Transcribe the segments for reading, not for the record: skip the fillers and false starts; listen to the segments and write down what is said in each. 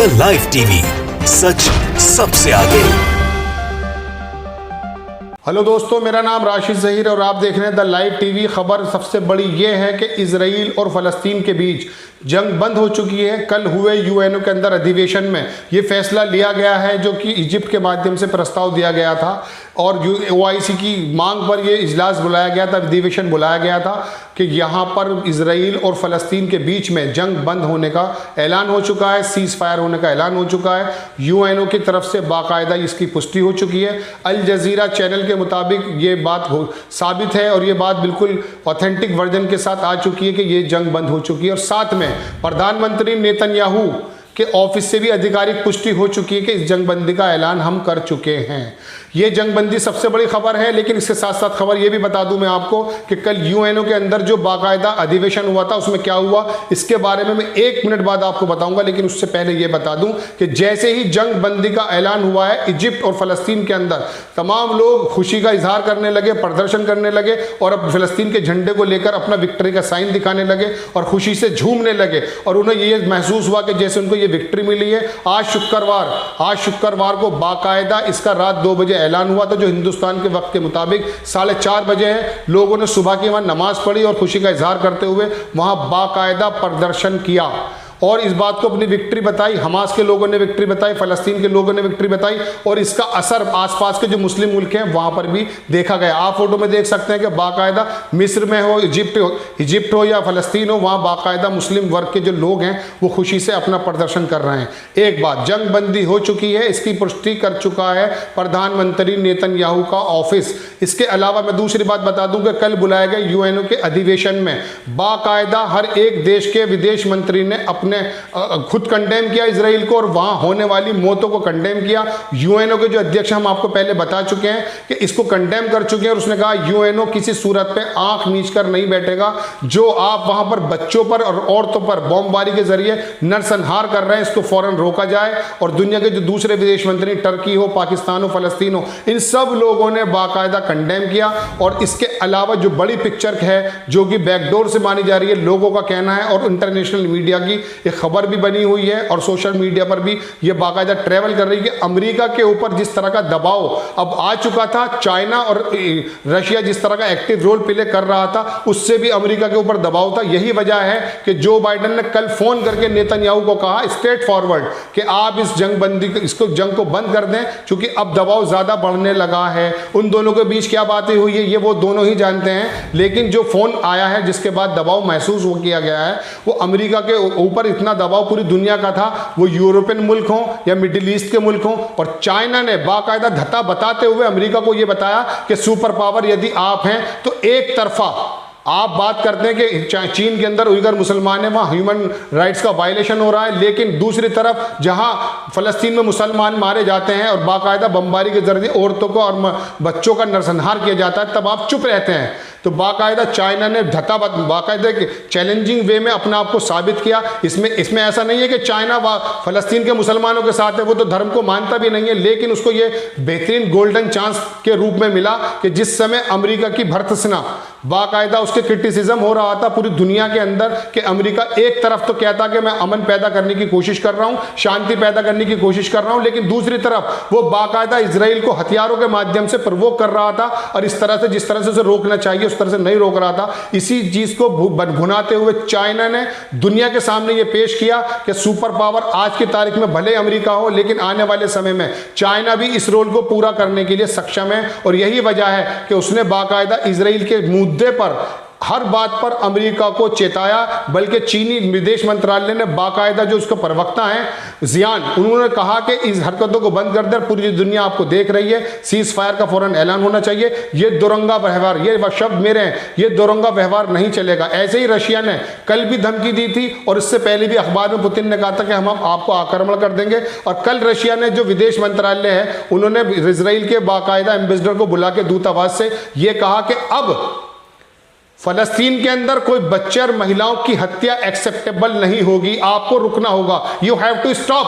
The live TV, सच सबसे आगे। Hello दोस्तों, मेरा नाम राशिद ज़हीर और आप देख रहे हैं द लाइव टीवी। खबर सबसे बड़ी ये है कि इजराइल और फ़लस्तीन के बीच जंग बंद हो चुकी है। कल हुए यूएनओ के अंदर अधिवेशन में ये फैसला लिया गया है, जो कि इजिप्ट के माध्यम से प्रस्ताव दिया गया था और ओआईसी की मांग पर यह इजलास बुलाया गया था, अधिवेशन बुलाया गया था कि यहाँ पर इजराइल और फ़लस्तीन के बीच में जंग बंद होने का ऐलान हो चुका है, सीज़ फायर होने का ऐलान हो चुका है। यूएनओ की तरफ से बाकायदा इसकी पुष्टि हो चुकी है। अल जज़ीरा चैनल के मुताबिक ये बात साबित है और ये बात बिल्कुल ऑथेंटिक वर्जन के साथ आ चुकी है कि ये जंग बंद हो चुकी है। और साथ में प्रधानमंत्री नेतन्याहू के ऑफिस से भी आधिकारिक पुष्टि हो चुकी है कि इस जंगबंदी का ऐलान हम कर चुके हैं। ये जंगबंदी सबसे बड़ी खबर है, लेकिन इसके साथ साथ खबर ये भी बता दूं मैं आपको कि कल यूएनओ के अंदर जो बाकायदा अधिवेशन हुआ था उसमें क्या हुआ, इसके बारे में मैं 1 मिनट बाद आपको बताऊंगा। लेकिन उससे पहले ये बता दूं कि जैसे ही जंगबंदी का ऐलान हुआ है, इजिप्ट और फ़लस्तीन के अंदर तमाम लोग खुशी का इजहार करने लगे, प्रदर्शन करने लगे और अब फ़लस्तीन के झंडे को लेकर अपना विक्ट्री का साइन दिखाने लगे और खुशी से झूमने लगे और उन्हें ये महसूस हुआ कि जैसे उनको ये विक्ट्री मिली है। आज शुक्रवार को बाकायदा इसका रात 2 बजे ऐलान हुआ था, जो हिंदुस्तान के वक्त के मुताबिक 4:30 बजे है। लोगों ने सुबह की वहां नमाज पढ़ी और खुशी का इजहार करते हुए वहां बाकायदा प्रदर्शन किया और इस बात को अपनी विक्ट्री बताई। हमास के लोगों ने विक्ट्री बताई, फ़लस्तीन के लोगों ने विक्ट्री बताई और इसका असर आसपास के जो मुस्लिम मुल्क हैं वहां पर भी देखा गया। आप फोटो में देख सकते हैं कि बाकायदा मिस्र में हो, इजिप्ट हो या फ़लस्तीन हो, वहां बाकायदा मुस्लिम वर्ग के जो लोग हैं वो खुशी से अपना प्रदर्शन कर रहे हैं। एक बात, जंगबंदी हो चुकी है, इसकी पुष्टि कर चुका है प्रधानमंत्री नेतन्याहू का ऑफिस। इसके अलावा मैं दूसरी बात बता दूं कि कल बुलाए गए यूएनओ के अधिवेशन में बाकायदा हर एक देश के विदेश मंत्री ने ने खुद कंडेम किया इजराइल को और वहां होने वाली मौतों को कंडेम किया। यूएनओ के जो अध्यक्ष हम आपको पहले बता चुके हैं कि इसको कंडेम कर चुके हैं और उसने कहा यूएनओ किसी सूरत पे आंख मीच कर नहीं बैठेगा। जो आप वहां पर बच्चों पर और औरतों पर बमबारी के जरिए नरसंहार कर रहे हैं, इसको फौरन रोका जाए। और दुनिया के जो दूसरे विदेश मंत्री, टर्की हो, पाकिस्तान हो, फ़लस्तीन हो, इन सब लोगों ने बाकायदा कंडेम किया। और इसके अलावा जो बड़ी पिक्चर है जो कि बैकडोर से मानी जा रही है, लोगों का कहना है और इंटरनेशनल मीडिया की एक खबर भी बनी हुई है और सोशल मीडिया पर भी ये बाकायदा ट्रेवल कर रही है कि अमेरिका के ऊपर जिस तरह का दबाव अब आ चुका था, चाइना और रशिया जिस तरह का एक्टिव रोल प्ले कर रहा था, उससे भी अमेरिका के ऊपर दबाव था। यही वजह है कि जो बाइडेन ने कल फोन करके नेतन्याहू को कहा स्ट्रेट फॉरवर्ड कि आप इस जंग को बंद कर दें, क्योंकि अब दबाव ज्यादा बढ़ने लगा है। उन दोनों के बीच क्या बातें हुई है ये वो दोनों ही जानते हैं, लेकिन जो फोन आया है जिसके बाद दबाव महसूस किया गया है वो अमेरिका के ऊपर इतना दबाव पूरी दुनिया का था, वो यूरोपियन मुल्क हो या मिडिल ईस्ट के मुल्क हो। और चाइना ने बाकायदा धत्ता बताते हुए अमेरिका को यह बताया कि सुपर पावर यदि आप हैं तो एक तरफा आप बात करते हैं कि चीन के अंदर उइगर मुसलमान है, वहाँ ह्यूमन राइट्स का वायलेशन हो रहा है, लेकिन दूसरी तरफ जहाँ फ़लस्तीन में मुसलमान मारे जाते हैं और बाकायदा बमबारी के जरिए औरतों को और बच्चों का नरसंहार किया जाता है, तब आप चुप रहते हैं। तो बाकायदा चाइना ने बाकायदा चैलेंजिंग वे में अपना आप को साबित किया। इसमें ऐसा नहीं है कि चाइना फ़लस्तीन के मुसलमानों के साथ है, वो तो धर्म को मानता भी नहीं है, लेकिन उसको ये बेहतरीन गोल्डन चांस के रूप में मिला कि जिस समय अमेरिका की भर्त्सना बाकायदा उसके क्रिटिसिज्म हो रहा था पूरी दुनिया के अंदर कि अमेरिका एक तरफ तो कहता कि मैं अमन पैदा करने की कोशिश कर रहा हूं, शांति पैदा करने की कोशिश कर रहा हूं, लेकिन दूसरी तरफ वो बाकायदा इजराइल को हथियारों के माध्यम से प्रवोक कर रहा था और इस तरह से जिस तरह से उसे रोकना चाहिए उस तरह से नहीं रोक रहा था। इसी चीज को भुनाते हुए चाइना ने दुनिया के सामने ये पेश किया कि सुपर पावर आज की तारीख में भले अमेरिका हो, लेकिन आने वाले समय में चाइना भी इस रोल को पूरा करने के लिए सक्षम है। और यही वजह है कि उसने बाकायदा इजराइल के मुद्दे पर हर बात पर अमेरिका को चेताया। बल्कि चीनी विदेश मंत्रालय ने बाकायदा जो उसका प्रवक्ता है जियान, उन्होंने कहा कि इस हरकतों को बंद कर दे, पूरी दुनिया आपको देख रही है, सीज फायर का फौरन ऐलान होना चाहिए। ये दोरंगा व्यवहार, ये शब्द मेरे हैं, ये दोरंगा व्यवहार नहीं चलेगा। ऐसे ही रशिया ने कल भी धमकी दी थी और इससे पहले भी अखबार में पुतिन ने कहा था कि हम आपको आक्रमण कर देंगे। और कल रशिया ने जो विदेश मंत्रालय है उन्होंने इजराइल के बाकायदा एम्बेसडर को बुला के दूतावास से ये कहा कि अब फलस्तीन के अंदर कोई बच्चे और महिलाओं की हत्या एक्सेप्टेबल नहीं होगी, आपको रुकना होगा। You have to stop.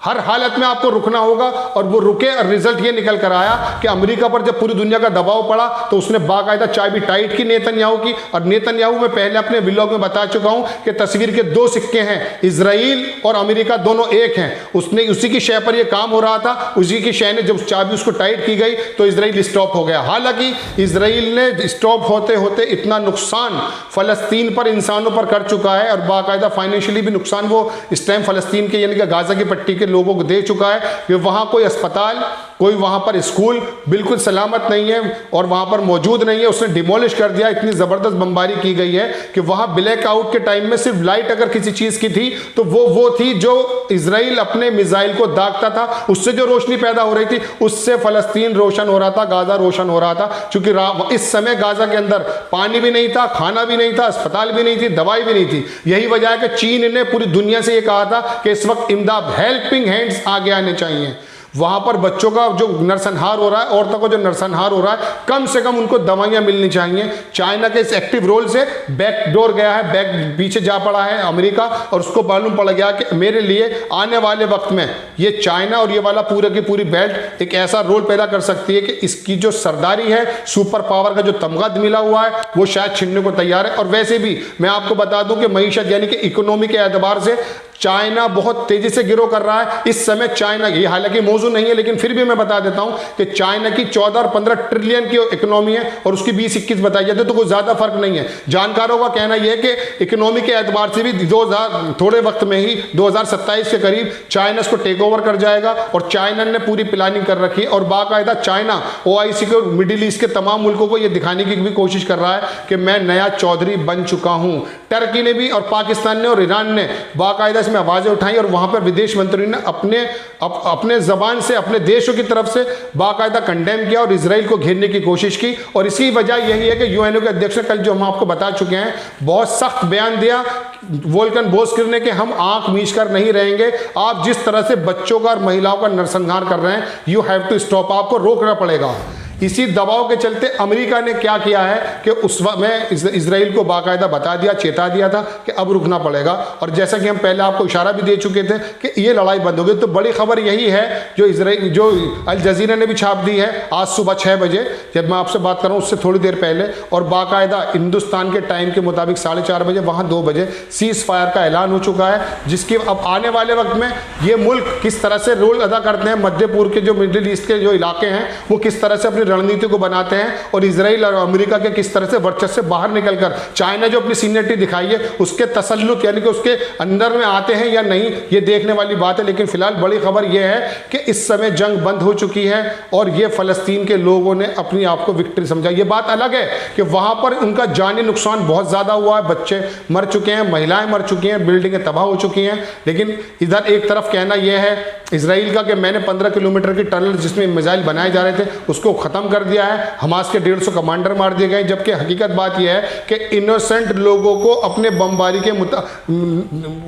हर हालत में आपको रुकना होगा, और वो रुके और रिजल्ट ये निकल कर आया कि अमेरिका पर जब पूरी दुनिया का दबाव पड़ा तो उसने बाकायदा चाबी टाइट की नेतन्याहू की। और नेतन्याहू में पहले अपने व्लॉग में बता चुका हूं कि तस्वीर के दो सिक्के हैं, इजराइल और अमेरिका दोनों एक हैं। उसने उसी की शय पर यह काम हो रहा था, उसी की शय ने जब चाबी उसको टाइट की गई तो इजराइल स्टॉप हो गया। हालांकि इजराइल ने स्टॉप होते होते इतना नुकसान फलस्तीन पर, इंसानों पर कर चुका है, और बाकायदा फाइनेंशियली भी नुकसान वो इस टाइम फलस्तीन के यानी कि गाजा की पट्टी के लोगों को दे चुका है कि वहां कोई अस्पताल, कोई वहां पर स्कूल बिल्कुल सलामत नहीं है और वहां पर मौजूद नहीं है। उसने डिमोलिश कर दिया। इतनी जबरदस्त बमबारी की गई है कि वहां ब्लैक आउट के टाइम में सिर्फ लाइट अगर किसी चीज की थी तो वो थी जो इजराइल अपने मिसाइल को दागता था, उससे जो रोशनी पैदा हो रही थी उससे फलस्तीन रोशन हो रहा था, गाजा रोशन हो रहा था। क्योंकि इस समय गाजा के अंदर पानी भी नहीं था, खाना भी नहीं था, अस्पताल भी नहीं थी, दवाई भी नहीं थी। यही वजह है कि चीन ने पूरी दुनिया से यह कहा था कि इस वक्त इमदाद, हेल्पिंग हैंड्स आगे आने चाहिए। वहां पर बच्चों का जो नरसंहार हो रहा है, औरतों का जो नरसंहार हो रहा है, कम से कम उनको दवाइयां मिलनी चाहिए। चाइना के इस एक्टिव रोल से बैकडोर गया है, बैक पीछे जा पड़ा है अमेरिका, और उसको मालूम पड़ गया कि मेरे लिए आने वाले वक्त में ये चाइना और ये वाला पूरे की पूरी बेल्ट एक ऐसा रोल पैदा कर सकती है कि इसकी जो सरदारी है, सुपर पावर का जो तमगा मिला हुआ है, वो शायद छीनने को तैयार है। और वैसे भी मैं आपको बता दूं कि मईशत यानी कि इकोनॉमी के एतबार से चाइना बहुत तेजी से गिरो कर रहा है इस समय। चाइना की, हालांकि मौजू नहीं है लेकिन फिर भी मैं बता देता हूं कि चाइना की 14 और 15 ट्रिलियन की इकोनॉमी है और उसकी 20-21 बताई जाती है, तो कोई ज्यादा फर्क नहीं है। जानकारों का कहना यह है कि इकोनॉमी के एतबार से भी 2000 थोड़े वक्त में ही 2027 के करीब चाइना इसको टेक ओवर कर जाएगा, और चाइना ने पूरी प्लानिंग कर रखी है। और बाकायदा चाइना OIC के, मिडिल ईस्ट के तमाम मुल्कों को यह दिखाने की भी कोशिश कर रहा है कि मैं नया चौधरी बन चुका हूं। टर्की ने भी और पाकिस्तान ने और ईरान ने बाकायदा में आवाजें उठाई, और वहां पर विदेश मंत्री ने अपने जबान से अपने देशों की तरफ से बाकायदा कंडेम किया और इजराइल को घेरने की कोशिश की। और इसकी वजह यही है कि यूएनओ के अध्यक्ष ने कल, जो हम आपको बता चुके हैं, बहुत सख्त बयान दिया वोल्कन बोस करने के, हम आंख मीच कर नहीं रहेंगे। आप जिस तरह से बच्चों का और महिलाओं का नरसंहार कर रहे हैं, यू हैव टू स्टॉप, आपको रोकना पड़ेगा। इसी दबाव के चलते अमेरिका ने क्या किया है कि उस वक्त में इजराइल को बाकायदा बता दिया, चेता दिया था कि अब रुकना पड़ेगा। और जैसा कि हम पहले आपको इशारा भी दे चुके थे कि ये लड़ाई बंद होगी। तो बड़ी खबर यही है जो अल जजीरा ने भी छाप दी है आज सुबह 6 बजे, जब मैं आपसे बात कर रहा हूँ उससे थोड़ी देर पहले, और बाकायदा हिंदुस्तान के टाइम के मुताबिक 4:30 बजे, वहाँ 2 बजे सीज फायर का ऐलान हो चुका है, जिसकी अब आने वाले वक्त में ये मुल्क किस तरह से रोल अदा करते हैं, मध्य पूर्व के जो मिडिल ईस्ट के जो इलाके हैं वो किस तरह से अपनी रणनीति को बनाते हैं, और इजराइल और अमेरिका के किस तरह से वर्चस्व से बाहर निकलकर चाइना जो अपनी सीनियरिटी दिखाई है उसके तसल्लुत यानी कि उसके अंदर में आते हैं या नहीं, ये देखने वाली बात है। लेकिन फिलहाल बड़ी खबर यह है कि इस समय जंग बंद हो चुकी है और ये फलस्तीन के लोगों ने अपनी आप को विक्ट्री समझा। ये बात अलग है कि वहां पर उनका जानी नुकसान बहुत ज्यादा हुआ है, बच्चे मर चुके हैं, महिलाएं मर चुकी हैं, बिल्डिंगें तबाह हो चुकी हैं। लेकिन इधर एक तरफ कहना यह है इजराइल का कि मैंने 15 किलोमीटर की टनल जिसमें मिसाइल बनाए जा रहे थे उसको खत्म कर दिया है, हमास के 150 कमांडर मार दिए गए। जबकि हकीकत बात यह है कि इनोसेंट लोगों को अपने बमबारी के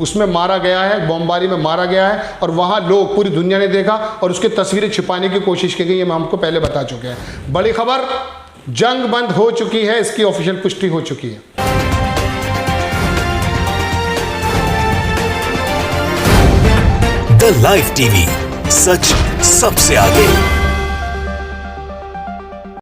उसमें मारा गया है, बमबारी में मारा गया है, और वहां लोग, पूरी दुनिया ने देखा और उसकी तस्वीरें छिपाने की कोशिश की गई। ये मैं आपको पहले बता चुके हैं। बड़ी खबर, जंग बंद हो चुकी है, इसकी ऑफिशियल पुष्टि हो चुकी है। द लाइव टीवी, सच सबसे आगे।